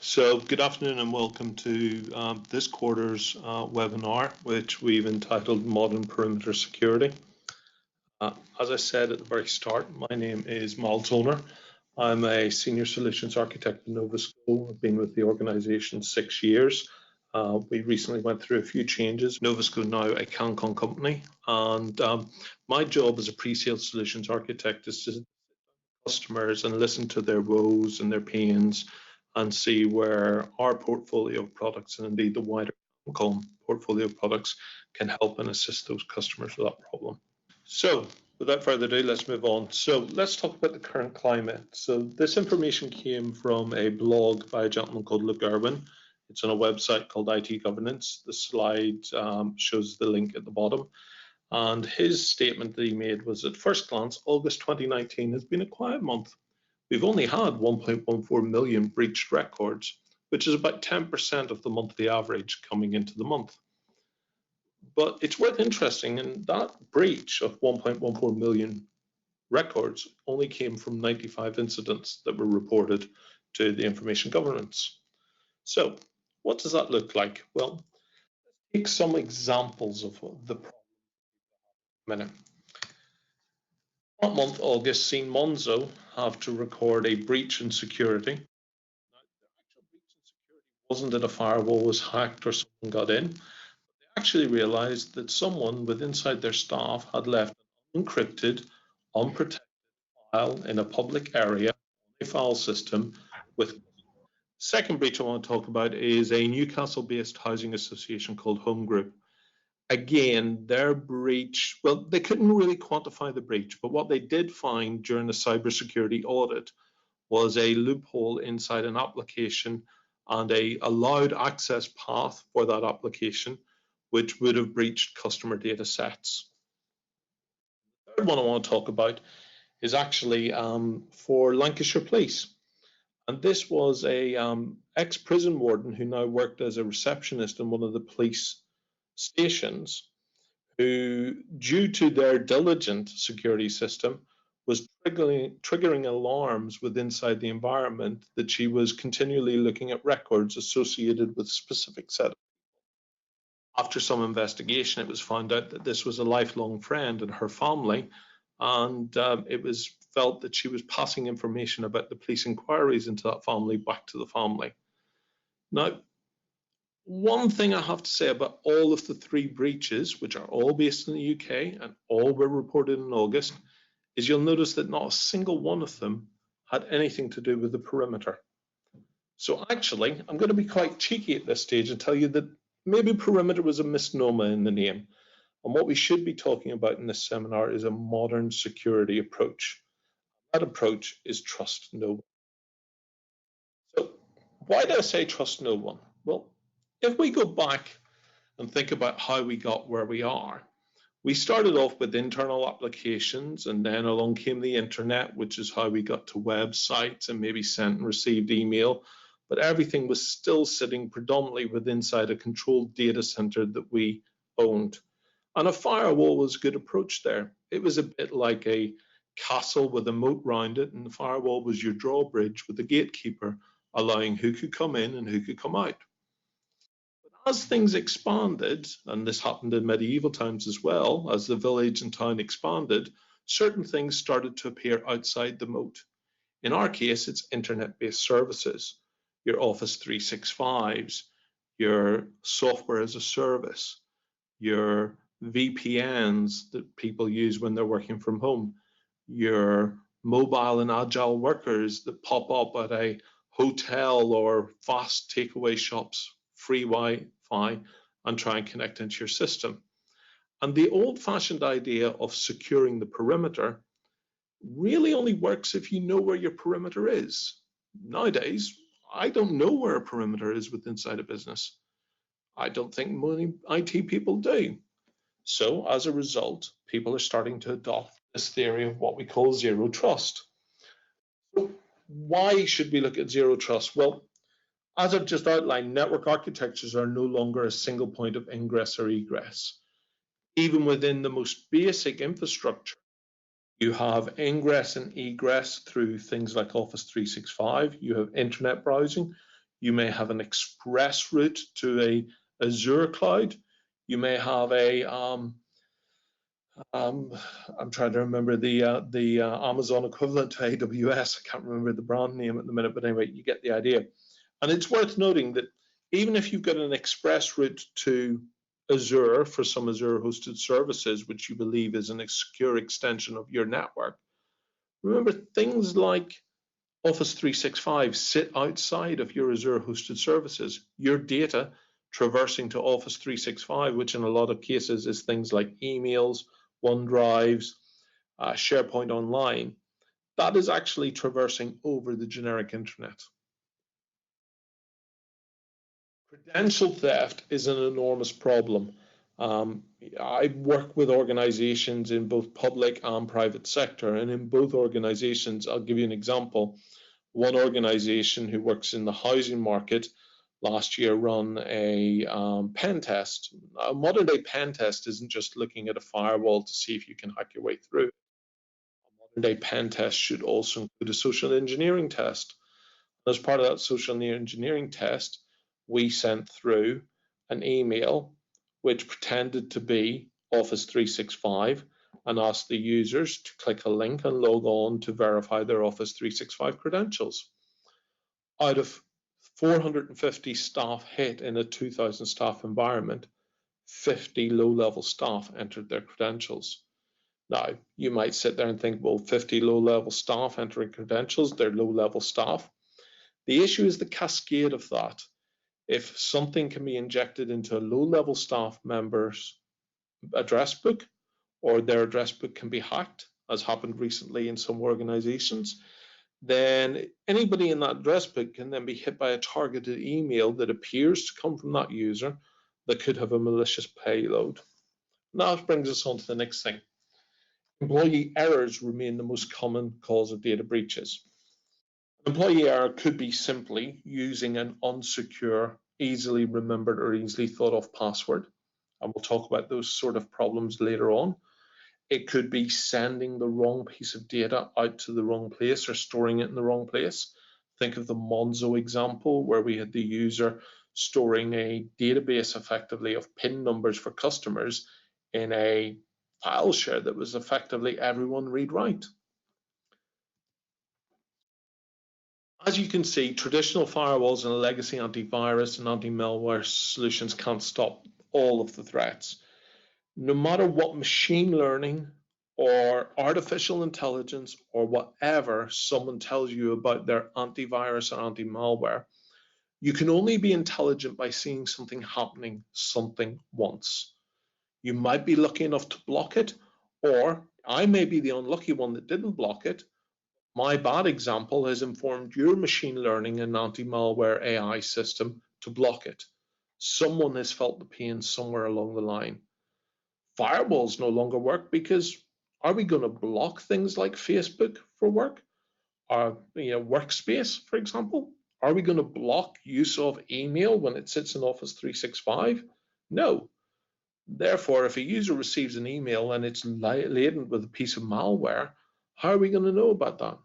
So good afternoon and welcome to this quarter's webinar, which we've entitled Modern Perimeter Security. As I said at the very start, my name is Mal Toner. I'm a Senior Solutions Architect at Novasco. I've been with the organization 6 years. We recently went through a few changes. Novasco now a CanCon company, and my job as a pre-sales solutions architect is to customers and listen to their woes and their pains and see where our portfolio of products and indeed the wider portfolio of products can help and assist those customers with that problem. So without further ado, let's move on. So let's talk about the current climate. So this information came from a blog by a gentleman called Luke Irwin. It's on a website called IT Governance. The slide shows the link at the bottom. And his statement that he made was, at first glance, August 2019 has been a quiet month. We've only had 1.14 million breached records, which is about 10% of the monthly average coming into the month. But it's worth interesting, and that breach of 1.14 million records only came from 95 incidents that were reported to the information governance. So what does that look like? Well, let's take some examples of the problem. That month, August, seen Monzo have to record a breach in security. Now, the actual breach in security wasn't that a firewall was hacked or someone got in. But they actually realized that someone with inside their staff had left an unencrypted, unprotected file in a public area on a file system with. Second breach I want to talk about is a Newcastle-based housing association called Home Group. Again, their breach, well, they couldn't really quantify the breach, but what they did find during the cybersecurity audit was a loophole inside an application and a allowed access path for that application, which would have breached customer data sets. The third one I want to talk about is actually for Lancashire Police. And this was a ex-prison warden who now worked as a receptionist in one of the police stations, who, due to their diligent security system, was triggering alarms with inside the environment that she was continually looking at records associated with specific set of people. After some investigation, it was found out that this was a lifelong friend and her family, and it was felt that she was passing information about the police inquiries into that family back to the family. Now, one thing I have to say about all of the three breaches, which are all based in the UK and all were reported in August, is you'll notice that not a single one of them had anything to do with the perimeter. So actually, I'm going to be quite cheeky at this stage and tell you that maybe perimeter was a misnomer in the name. And what we should be talking about in this seminar is a modern security approach. That approach is trust no one. So why do I say trust no one? Well, if we go back and think about how we got where we are, we started off with internal applications, and then along came the internet, which is how we got to websites and maybe sent and received email. But everything was still sitting predominantly within inside a controlled data center that we owned. And a firewall was a good approach there. It was a bit like a castle with a moat around it, and the firewall was your drawbridge with the gatekeeper, allowing who could come in and who could come out. As things expanded, and this happened in medieval times as well, as the village and town expanded, certain things started to appear outside the moat. In our case, it's internet-based services, your Office 365s, your software as a service, your VPNs that people use when they're working from home, your mobile and agile workers that pop up at a hotel or fast takeaway shops, free Wi-Fi, and try and connect into your system. And the old-fashioned idea of securing the perimeter really only works if you know where your perimeter is. Nowadays, I don't know where a perimeter is within inside a business. I don't think many IT people do. So as a result, people are starting to adopt this theory of what we call zero trust. So why should we look at zero trust? Well, as I've just outlined, network architectures are no longer a single point of ingress or egress. Even within the most basic infrastructure, you have ingress and egress through things like Office 365, you have internet browsing, You may have an express route to a Azure cloud. You may have a I'm trying to remember the Amazon equivalent to AWS. I can't remember the brand name at the minute, but anyway, you get the idea. And it's worth noting that even if you've got an express route to Azure for some Azure hosted services, which you believe is a secure extension of your network, remember things like Office 365 sit outside of your Azure hosted services. Your data traversing to Office 365, which in a lot of cases is things like emails, OneDrives, SharePoint Online, that is actually traversing over the generic internet. Credential theft is an enormous problem. I work with organizations in both public and private sector, and in both organizations, I'll give you an example. One organization who works in the housing market last year run a pen test. A modern day pen test isn't just looking at a firewall to see if you can hack your way through. A modern day pen test should also include a social engineering test. As part of that social engineering test, we sent through an email which pretended to be Office 365 and asked the users to click a link and log on to verify their Office 365 credentials. Out of 450 staff hit in a 2,000 staff environment, 50 low-level staff entered their credentials. Now, you might sit there and think, well, 50 low-level staff entering credentials, they're low-level staff. The issue is the cascade of that. If something can be injected into a low-level staff member's address book, or their address book can be hacked, as happened recently in some organizations, then anybody in that address book can then be hit by a targeted email that appears to come from that user that could have a malicious payload. Now it brings us on to the next thing. Employee errors remain the most common cause of data breaches. An employee error could be simply using an unsecure, easily remembered or easily thought of password. And we'll talk about those sort of problems later on. It could be sending the wrong piece of data out to the wrong place or storing it in the wrong place. Think of the Monzo example where we had the user storing a database effectively of PIN numbers for customers in a file share that was effectively everyone read-write. As you can see, traditional firewalls and legacy antivirus and anti-malware solutions can't stop all of the threats. No matter what machine learning or artificial intelligence or whatever someone tells you about their antivirus or anti-malware, you can only be intelligent by seeing something happening, something once. You might be lucky enough to block it, or I may be the unlucky one that didn't block it. My bad example has informed your machine learning and anti-malware AI system to block it. Someone has felt the pain somewhere along the line. Firewalls no longer work because are we going to block things like Facebook for work? Or workspace, for example? Are we going to block use of email when it sits in Office 365? No. Therefore, if a user receives an email and it's laden with a piece of malware, how are we going to know about that?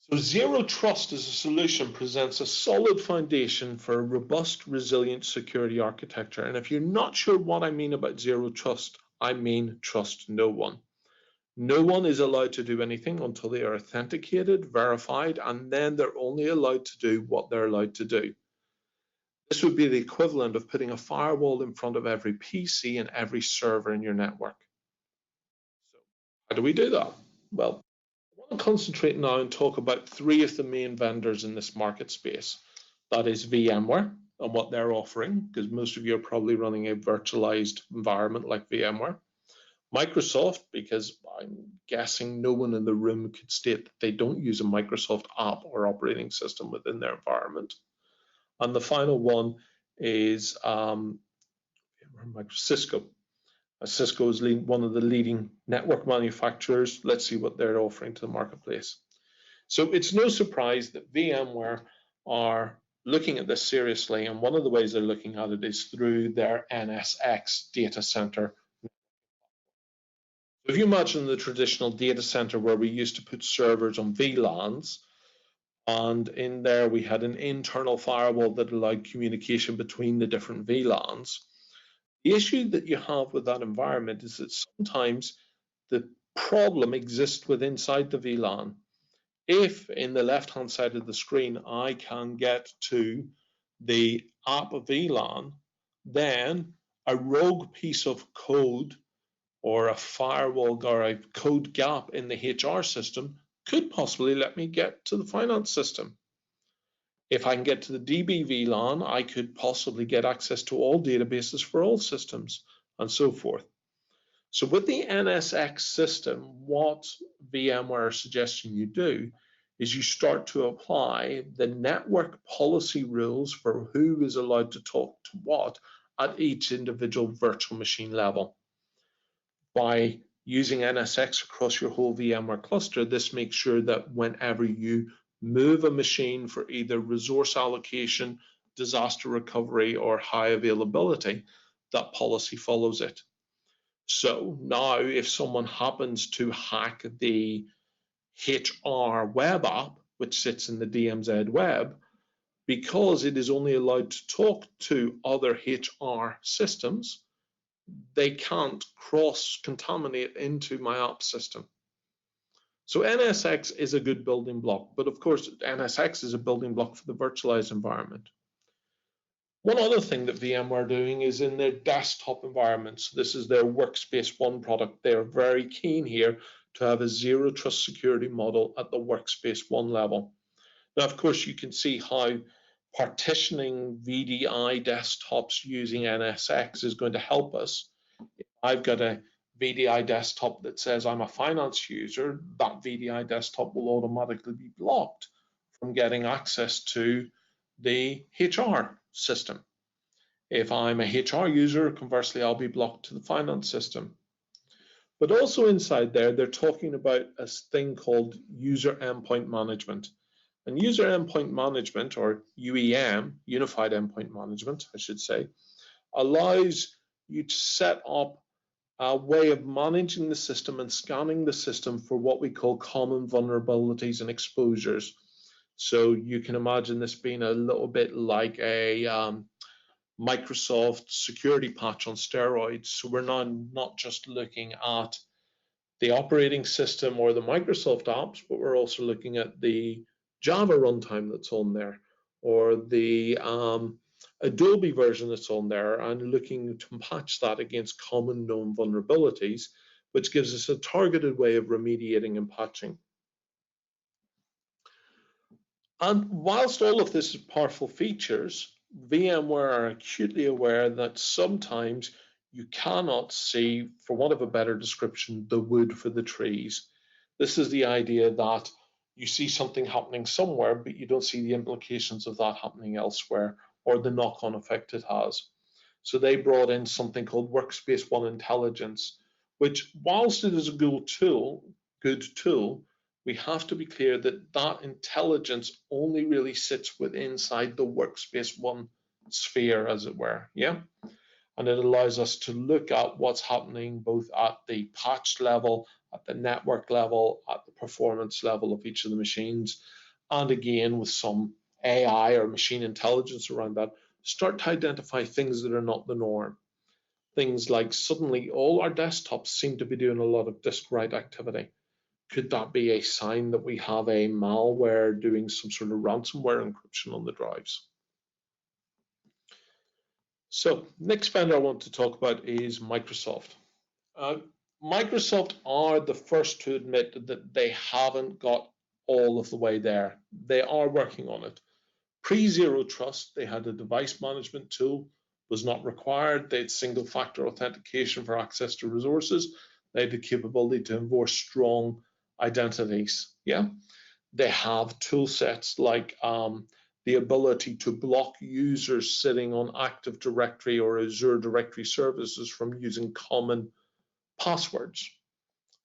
So zero trust as a solution presents a solid foundation for a robust, resilient security architecture. And if you're not sure what I mean about zero trust, I mean trust no one. No one is allowed to do anything until they are authenticated, verified, and then they're only allowed to do what they're allowed to do. This would be the equivalent of putting a firewall in front of every PC and every server in your network. So how do we do that? Well, I want to concentrate now and talk about three of the main vendors in this market space. That is VMware and what they're offering, because most of you are probably running a virtualized environment like VMware. Microsoft, because I'm guessing no one in the room could state that they don't use a Microsoft app or operating system within their environment. And the final one is Cisco. Cisco is one of the leading network manufacturers. Let's see what they're offering to the marketplace. So it's no surprise that VMware are looking at this seriously, and one of the ways they're looking at it is through their NSX data center. If you imagine the traditional data center where we used to put servers on VLANs, And in there, we had an internal firewall that allowed communication between the different VLANs. The issue that you have with that environment is that sometimes the problem exists within inside the VLAN. If in the left-hand side of the screen, I can get to the app VLAN, then a rogue piece of code or a firewall or a code gap in the HR system could possibly let me get to the finance system. If I can get to the DB VLAN, I could possibly get access to all databases for all systems and so forth. So with the NSX system, what VMware is suggesting you do is you start to apply the network policy rules for who is allowed to talk to what at each individual virtual machine level. By using NSX across your whole VMware cluster, this makes sure that whenever you move a machine for either resource allocation, disaster recovery, or high availability, that policy follows it. So now if someone happens to hack the HR web app, which sits in the DMZ web, because it is only allowed to talk to other HR systems, they can't cross-contaminate into my app system. So NSX is a good building block, but of course NSX is a building block for the virtualized environment. One other thing that VMware are doing is in their desktop environments. This is their Workspace ONE product. They are very keen here to have a zero trust security model at the Workspace ONE level. Now, of course, you can see how partitioning VDI desktops using NSX is going to help us. If I've got a VDI desktop that says I'm a finance user, that VDI desktop will automatically be blocked from getting access to the HR system. If I'm a HR user, conversely, I'll be blocked to the finance system. But also inside there, they're talking about a thing called user endpoint management. And user endpoint management, or UEM, Unified Endpoint Management, I should say, allows you to set up a way of managing the system and scanning the system for what we call common vulnerabilities and exposures. So you can imagine this being a little bit like a Microsoft security patch on steroids. So we're not just looking at the operating system or the Microsoft apps, but we're also looking at the Java runtime that's on there, or the Adobe version that's on there, and looking to patch that against common known vulnerabilities, which gives us a targeted way of remediating and patching. And whilst all of this is powerful features, VMware are acutely aware that sometimes you cannot see, for want of a better description, the wood for the trees. This is the idea that you see something happening somewhere, but you don't see the implications of that happening elsewhere or the knock-on effect it has. So they brought in something called Workspace ONE Intelligence, which, whilst it is a good tool, we have to be clear that that intelligence only really sits within inside the Workspace ONE sphere, as it were. Yeah. And it allows us to look at what's happening both at the patch level, at the network level, at the performance level of each of the machines. And again, with some AI or machine intelligence around that, start to identify things that are not the norm. Things like suddenly all our desktops seem to be doing a lot of disk write activity. Could that be a sign that we have a malware doing some sort of ransomware encryption on the drives? So next vendor I want to talk about is Microsoft. Microsoft are the first to admit that they haven't got all of the way there. They are working on it. Pre-Zero Trust, they had a device management tool, was not required. They had single-factor authentication for access to resources. They had the capability to enforce strong identities. Yeah, they have tool sets like the ability to block users sitting on Active Directory or Azure Directory services from using common passwords.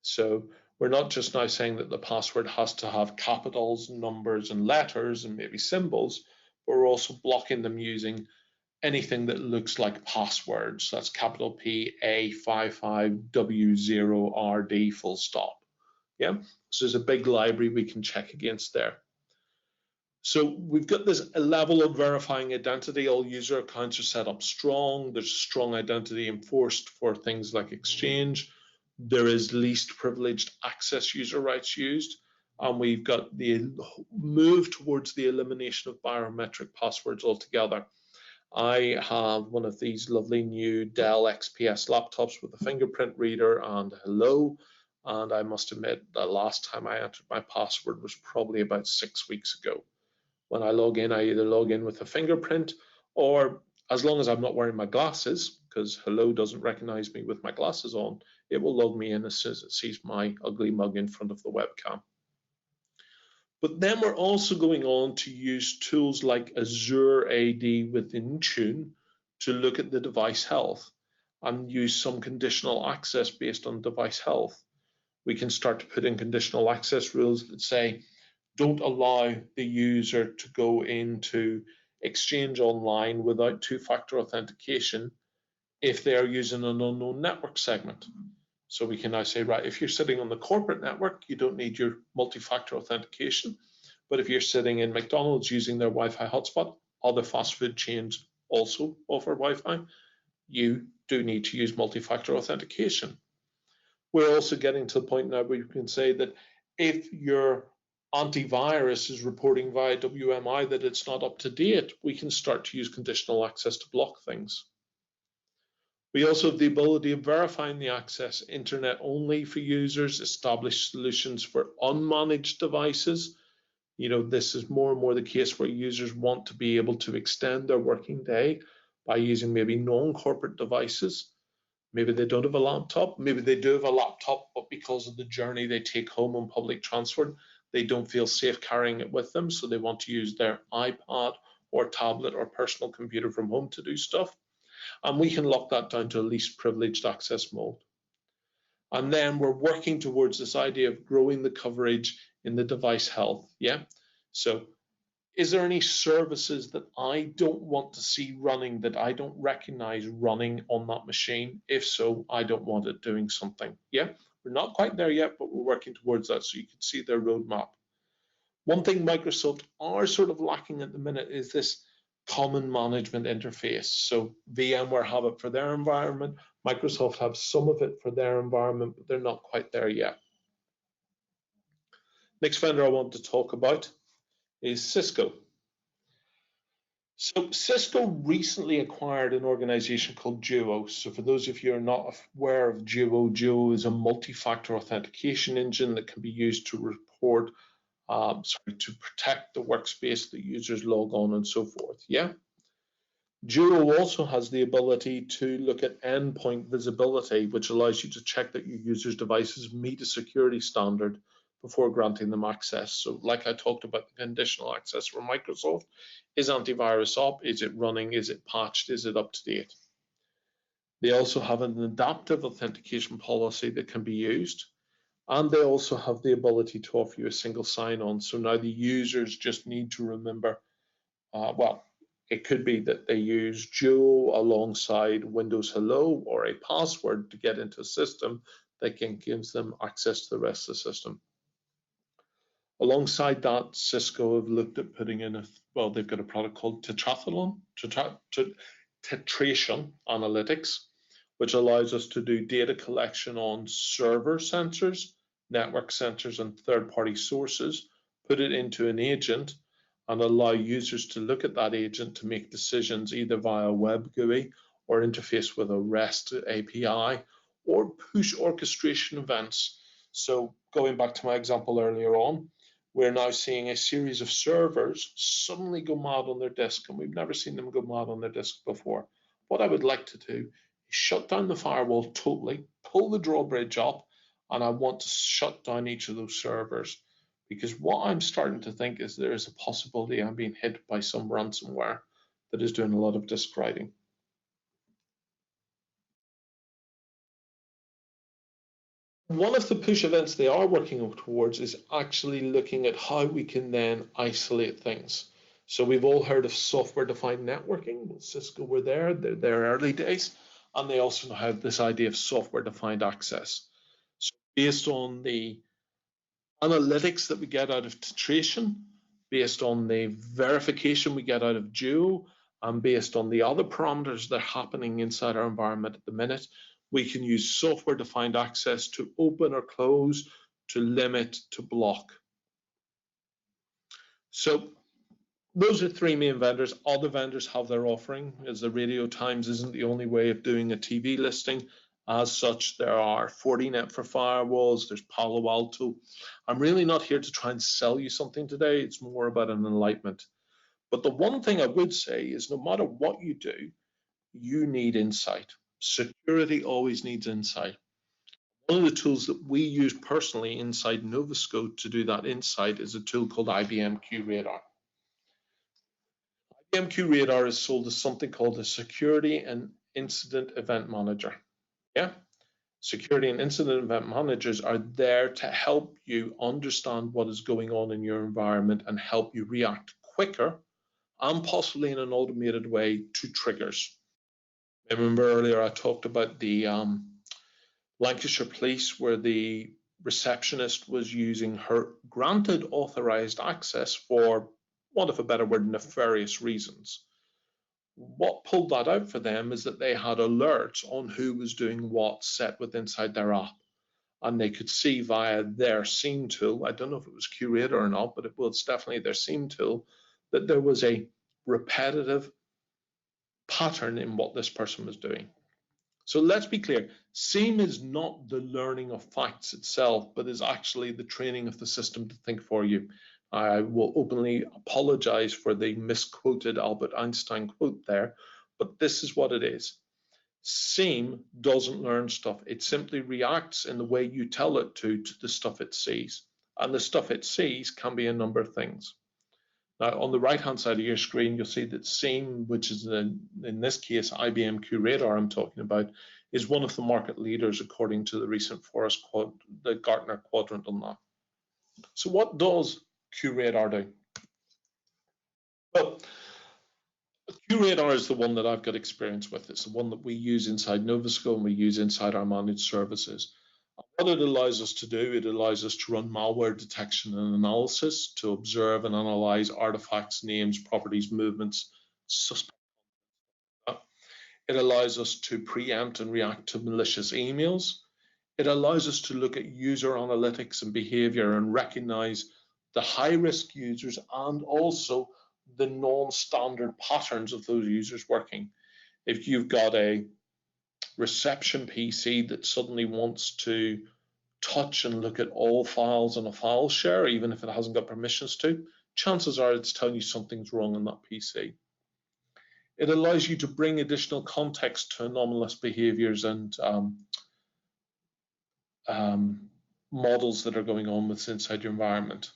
So we're not just now saying that the password has to have capitals, numbers, and letters, and maybe symbols, but we're also blocking them using anything that looks like passwords. That's capital P A55W0RD full stop. Yeah, so there's a big library we can check against there. So we've got this level of verifying identity. All user accounts are set up strong. There's strong identity enforced for things like Exchange. There is least privileged access user rights used. And we've got the move towards the elimination of biometric passwords altogether. I have one of these lovely new Dell XPS laptops with a fingerprint reader and hello. And I must admit, the last time I entered my password was probably about 6 weeks ago. When I log in, I either log in with a fingerprint, or as long as I'm not wearing my glasses, because Hello doesn't recognize me with my glasses on, it will log me in as soon as it sees my ugly mug in front of the webcam. But then we're also going on to use tools like Azure AD with Intune to look at the device health and use some conditional access based on device health. We can start to put in conditional access rules that say, don't allow the user to go into Exchange Online without two-factor authentication if they are using an unknown network segment. So we can now say, right, if you're sitting on the corporate network, you don't need your multi-factor authentication. But if you're sitting in McDonald's using their Wi-Fi hotspot, other fast food chains also offer Wi-Fi, you do need to use multi-factor authentication. We're also getting to the point now where you can say that if your antivirus is reporting via WMI that it's not up to date, we can start to use conditional access to block things. We also have the ability of verifying the access, internet only for users, establish solutions for unmanaged devices. You know, this is more and more the case where users want to be able to extend their working day by using maybe non-corporate devices. Maybe they don't have a laptop, maybe they do have a laptop, but because of the journey they take home on public transport, they don't feel safe carrying it with them, so they want to use their iPad or tablet or personal computer from home to do stuff. And we can lock that down to a least privileged access mode. And then we're working towards this idea of growing the coverage in the device health. Yeah. So is there any services that I don't want to see running, that I don't recognize running on that machine? If so, I don't want it doing something. Yeah, we're not quite there yet, but we're working towards that, so you can see their roadmap. One thing Microsoft are sort of lacking at the minute is this common management interface. So VMware have it for their environment, Microsoft have some of it for their environment, but they're not quite there yet. Next vendor I want to talk about is Cisco. So Cisco recently acquired an organization called Geo. So for those of you who are not aware of Geo, Geo is a multi-factor authentication engine that can be used to report, to protect the workspace that users log on and so forth. Yeah. Geo also has the ability to look at endpoint visibility, which allows you to check that your users' devices meet a security standard before granting them access. So like I talked about the conditional access for Microsoft, is antivirus up? Is it running? Is it patched? Is it up to date? They also have an adaptive authentication policy that can be used. And they also have the ability to offer you a single sign-on. So now the users just need to remember, it could be that they use Geo alongside Windows Hello or a password to get into a system that gives them access to the rest of the system. Alongside that, Cisco have looked at putting in they've got a product called Tetrathlon, Tetration Analytics, which allows us to do data collection on server sensors, network sensors, and third-party sources, put it into an agent, and allow users to look at that agent to make decisions either via web GUI or interface with a REST API or push orchestration events. So going back to my example earlier on, we're now seeing a series of servers suddenly go mad on their disk, and we've never seen them go mad on their disk before. What I would like to do is shut down the firewall totally, pull the drawbridge up, and I want to shut down each of those servers. Because what I'm starting to think is there is a possibility I'm being hit by some ransomware that is doing a lot of disk writing. One of the push events they are working towards is actually looking at how we can then isolate things. So we've all heard of software-defined networking. Well, Cisco were there, they're their early days, and they also have this idea of software-defined access. So based on the analytics that we get out of Tetration, based on the verification we get out of Geo, and based on the other parameters that are happening inside our environment at the minute, we can use software-defined access to open or close, to limit, to block. So those are three main vendors. Other vendors have their offering, as the Radio Times isn't the only way of doing a TV listing. As such, there are Fortinet for firewalls, there's Palo Alto. I'm really not here to try and sell you something today. It's more about an enlightenment. But the one thing I would say is no matter what you do, you need insight. Security always needs insight. One of the tools that we use personally inside Novascope to do that insight is a tool called IBM QRadar. IBM QRadar is sold as something called a Security and Incident Event Manager. Yeah, Security and Incident Event Managers are there to help you understand what is going on in your environment and help you react quicker and possibly in an automated way to triggers. Remember earlier I talked about the Lancashire Police, where the receptionist was using her granted authorized access for, want of a better word, nefarious reasons. What pulled that out for them is that they had alerts on who was doing what set with inside their app. And they could see via their scene tool, I don't know if it was QRadar or not, but it was definitely their scene tool, that there was a repetitive pattern in what this person was doing. So let's be clear, SEAM is not the learning of facts itself, but is actually the training of the system to think for you. I will openly apologize for the misquoted Albert Einstein quote there, but this is what it is. SEAM doesn't learn stuff. It simply reacts in the way you tell it to the stuff it sees. And the stuff it sees can be a number of things. Now, on the right-hand side of your screen, you'll see that SEAM, which is in this case IBM QRadar I'm talking about, is one of the market leaders according to the recent the Gartner quadrant on that. So what does QRadar do? Well, QRadar is the one that I've got experience with. It's the one that we use inside Novascope and we use inside our managed services. What it allows us to do, it allows us to run malware detection and analysis, to observe and analyze artifacts, names, properties, movements, suspect. It allows us to preempt and react to malicious emails. It allows us to look at user analytics and behavior and recognize the high-risk users and also the non-standard patterns of those users working. If you've got a reception PC that suddenly wants to touch and look at all files on a file share, even if it hasn't got permissions to, chances are it's telling you something's wrong on that PC. It allows you to bring additional context to anomalous behaviors and models that are going on with inside your environment.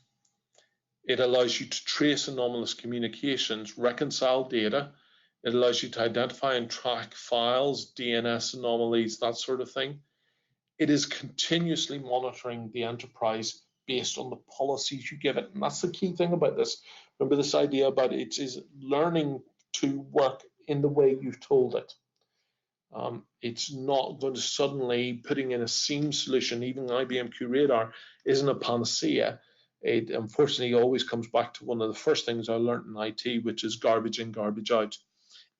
It allows you to trace anomalous communications, reconcile data. It allows you to identify and track files, DNS anomalies, that sort of thing. It is continuously monitoring the enterprise based on the policies you give it. And that's the key thing about this. Remember this idea about it is learning to work in the way you've told it. It's not going to suddenly putting in a SEAM solution. Even IBM QRadar isn't a panacea. It unfortunately always comes back to one of the first things I learned in IT, which is garbage in, garbage out.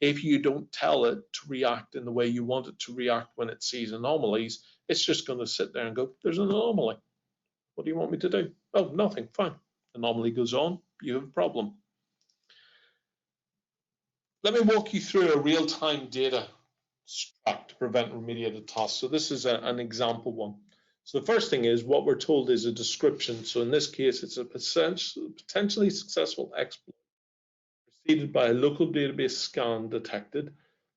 If you don't tell it to react in the way you want it to react when it sees anomalies, it's just going to sit there and go, there's an anomaly. What do you want me to do? Oh, nothing, fine. Anomaly goes on, you have a problem. Let me walk you through a real-time data strat to prevent remediated tasks. So this is an example one. So the first thing is what we're told is a description. So in this case, it's a potentially successful exploit preceded by a local database scan detected,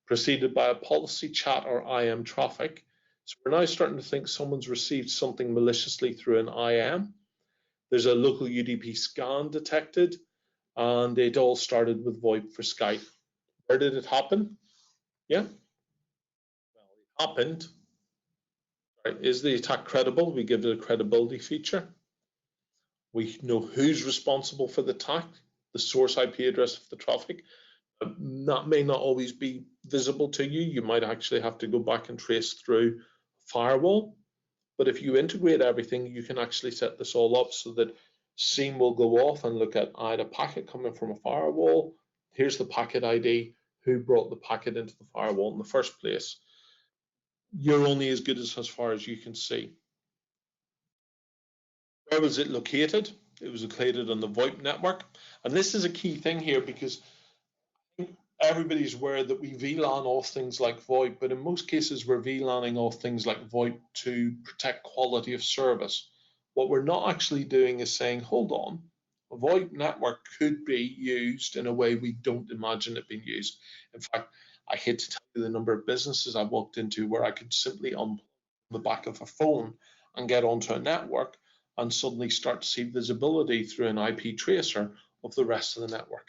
preceded by a policy chat or IM traffic. So we're now starting to think someone's received something maliciously through an IM. There's a local UDP scan detected, and it all started with VoIP for Skype. Where did it happen? Yeah, well, it happened. Right. Is the attack credible? We give it a credibility feature. We know who's responsible for the attack, the source IP address of the traffic. That may not always be visible to you. You might actually have to go back and trace through firewall. But if you integrate everything, you can actually set this all up so that SIEM will go off and look at, I had a packet coming from a firewall. Here's the packet ID. Who brought the packet into the firewall in the first place? You're only as good as far as you can see. Where was it located? It was located on the VoIP network. And this is a key thing here because everybody's aware that we VLAN off things like VoIP, but in most cases we're VLANing off things like VoIP to protect quality of service. What we're not actually doing is saying, hold on, a VoIP network could be used in a way we don't imagine it being used. In fact, I hate to tell you the number of businesses I've walked into where I could simply unplug the back of a phone and get onto a network and suddenly start to see visibility through an IP tracer of the rest of the network.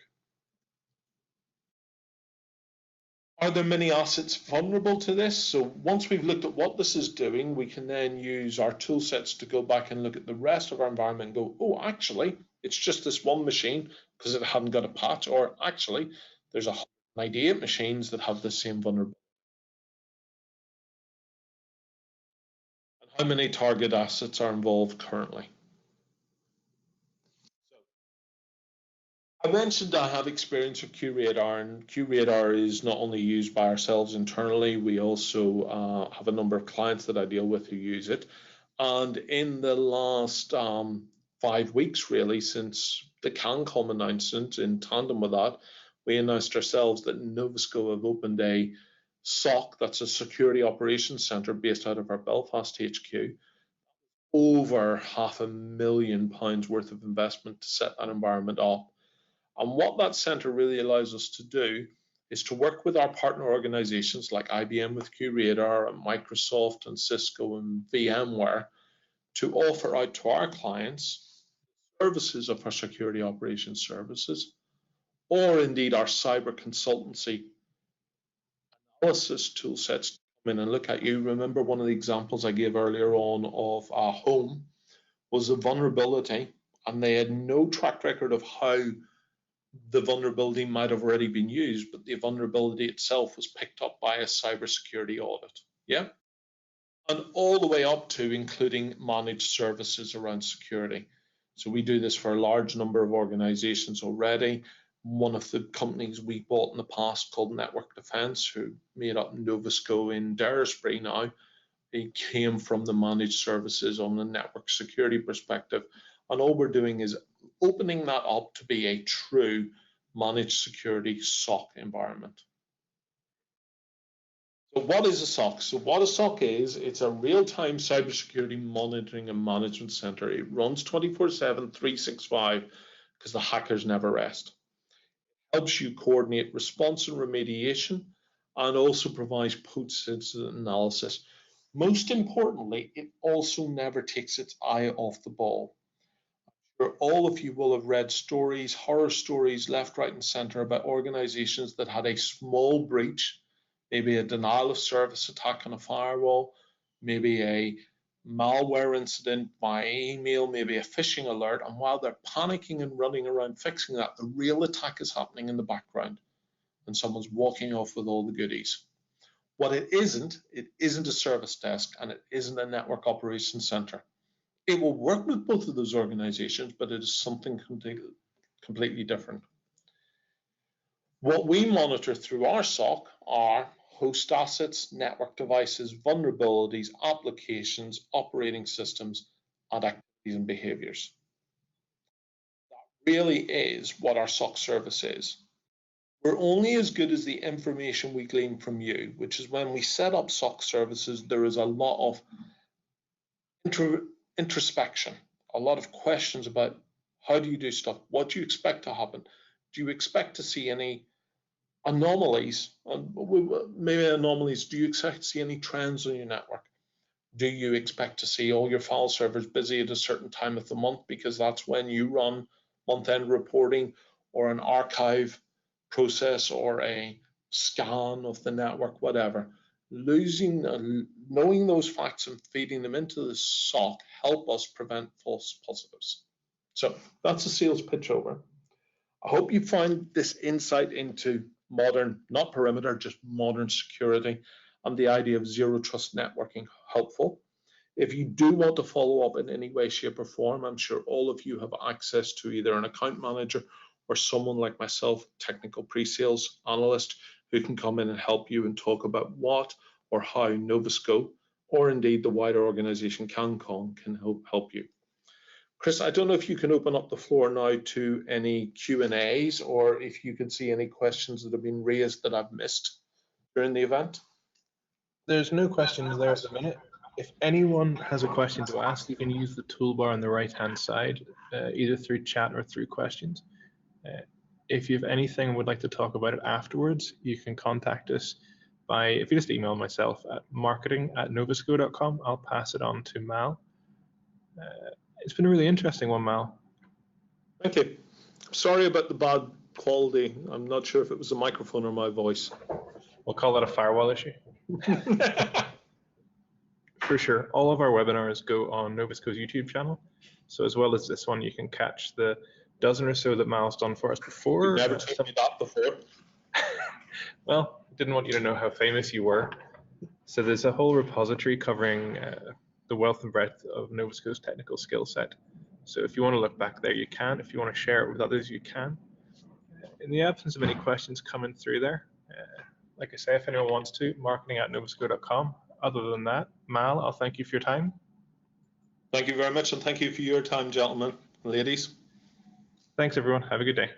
Are there many assets vulnerable to this? So once we've looked at what this is doing, we can then use our tool sets to go back and look at the rest of our environment and go, oh, actually, it's just this one machine because it hadn't got a patch, or actually, there's 198 machines that have the same vulnerability. And how many target assets are involved currently? I mentioned I have experience with QRadar, and QRadar is not only used by ourselves internally, we also have a number of clients that I deal with who use it. And in the last 5 weeks, really, since the CanCom announcement, in tandem with that, we announced ourselves that Novasco have opened a SOC, that's a security operations center based out of our Belfast HQ, over £500,000 worth of investment to set that environment up. And what that center really allows us to do is to work with our partner organizations like IBM with QRadar and Microsoft and Cisco and VMware to offer out to our clients services of our security operations services, or indeed our cyber consultancy analysis tool sets to come in and look at you. Remember one of the examples I gave earlier on of a home was a vulnerability, and they had no track record of how the vulnerability might have already been used, but the vulnerability itself was picked up by a cybersecurity audit. Yeah. And all the way up to including managed services around security. So we do this for a large number of organizations already. One of the companies we bought in the past called Network Defense, who made up Novasco in Daresbury now, it came from the managed services on the network security perspective. And all we're doing is opening that up to be a true managed security SOC environment. So what is a SOC? So what a SOC is, it's a real-time cybersecurity monitoring and management center. It runs 24/7, 365, because the hackers never rest. It helps you coordinate response and remediation, and also provides post-incident analysis. Most importantly, it also never takes its eye off the ball. All of you will have read stories, horror stories, left, right, and center about organizations that had a small breach, maybe a denial of service attack on a firewall, maybe a malware incident via email, maybe a phishing alert. And while they're panicking and running around fixing that, the real attack is happening in the background and someone's walking off with all the goodies. What it isn't a service desk, and it isn't a network operations center. It will work with both of those organizations, but it is something completely different. What we monitor through our SOC are host assets, network devices, vulnerabilities, applications, operating systems, and activities and behaviors. That really is what our SOC service is. We're only as good as the information we glean from you, which is when we set up SOC services, there is a lot of introspection, a lot of questions about how do you do stuff, what do you expect to happen, do you expect to see any anomalies, maybe anomalies, do you expect to see any trends on your network, do you expect to see all your file servers busy at a certain time of the month because that's when you run month-end reporting or an archive process or a scan of the network, whatever. Knowing those facts and feeding them into the SOC help us prevent false positives. So that's a sales pitch over. I hope you find this insight into modern, not perimeter, just modern security and the idea of zero trust networking helpful. If you do want to follow up in any way, shape, or form, I'm sure all of you have access to either an account manager or someone like myself, technical pre-sales analyst, who can come in and help you and talk about what or how Novasco, or indeed the wider organization CanCon, can help you. Chris, I don't know if you can open up the floor now to any Q&As, or if you can see any questions that have been raised that I've missed during the event. There's no questions there at the minute. If anyone has a question to ask, you can use the toolbar on the right-hand side, either through chat or through questions. If you have anything and would like to talk about it afterwards, you can contact us by, if you just email myself at marketing@novasco.com, I'll pass it on to Mal. It's been a really interesting one, Mal. Thank you. Sorry about the bad quality. I'm not sure if it was the microphone or my voice. We'll call that a firewall issue. For sure. All of our webinars go on Novasco's YouTube channel. So as well as this one, you can catch the dozen or so that Mal's done for us before. You've never told me that before. Well, didn't want you to know how famous you were. So there's a whole repository covering the wealth and breadth of Novasco's technical skill set. So if you want to look back there, you can. If you want to share it with others, you can. In the absence of any questions coming through there, like I say, if anyone wants to, marketing@novasco.com. Other than that, Mal, I'll thank you for your time. Thank you very much, and thank you for your time, gentlemen and ladies. Thanks, everyone. Have a good day.